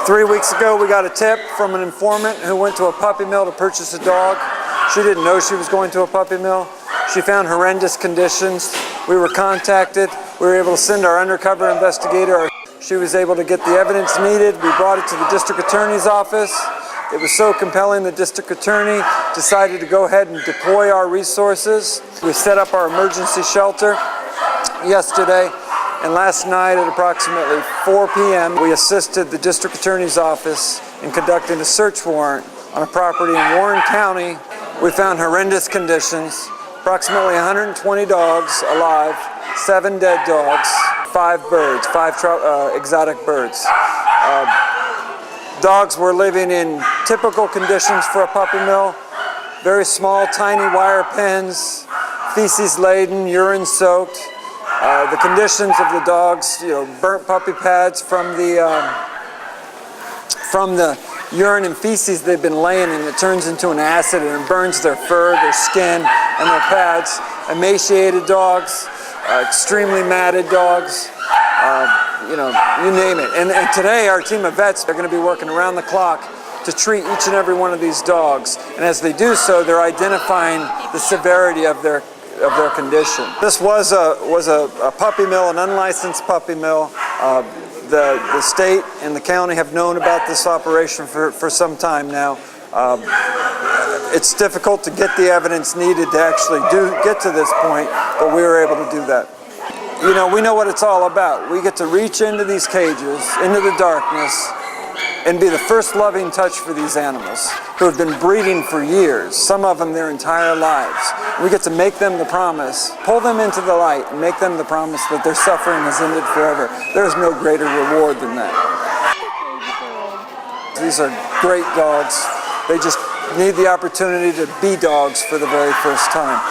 3 weeks ago, we got a tip from an informant who went to a puppy mill to purchase a dog. She didn't know she was going to a puppy mill. She found horrendous conditions. We were contacted. We were able to send our undercover investigator. She was able to get the evidence needed. We brought it to the district attorney's office. It was so compelling, the district attorney decided to go ahead and deploy our resources. We set up our emergency shelter yesterday, and last night at approximately 4 p.m., we assisted the district attorney's office in conducting a search warrant on a property in Warren County. We found horrendous conditions, approximately 120 dogs alive, 7 dead dogs, 5 birds, 5 exotic birds. Dogs were living in typical conditions for a puppy mill, very small, tiny wire pens, feces-laden, urine-soaked. The conditions of the dogs, burnt puppy pads from the urine and feces they've been laying in. It turns into an acid and it burns their fur, their skin, and their pads. Emaciated dogs, extremely matted dogs, you name it. And today our team of vets are going to be working around the clock to treat each and every one of these dogs. And as they do so, they're identifying the severity of their condition. This was a puppy mill, an unlicensed puppy mill. The state and the county have known about this operation for some time now. It's difficult to get the evidence needed to actually get to this point, but we were able to do that. We know what it's all about. We get to reach into these cages, into the darkness, and be the first loving touch for these animals who have been breeding for years, some of them their entire lives. We get to make them the promise, pull them into the light, and make them the promise that their suffering has ended forever. There is no greater reward than that. These are great dogs. They just need the opportunity to be dogs for the very first time.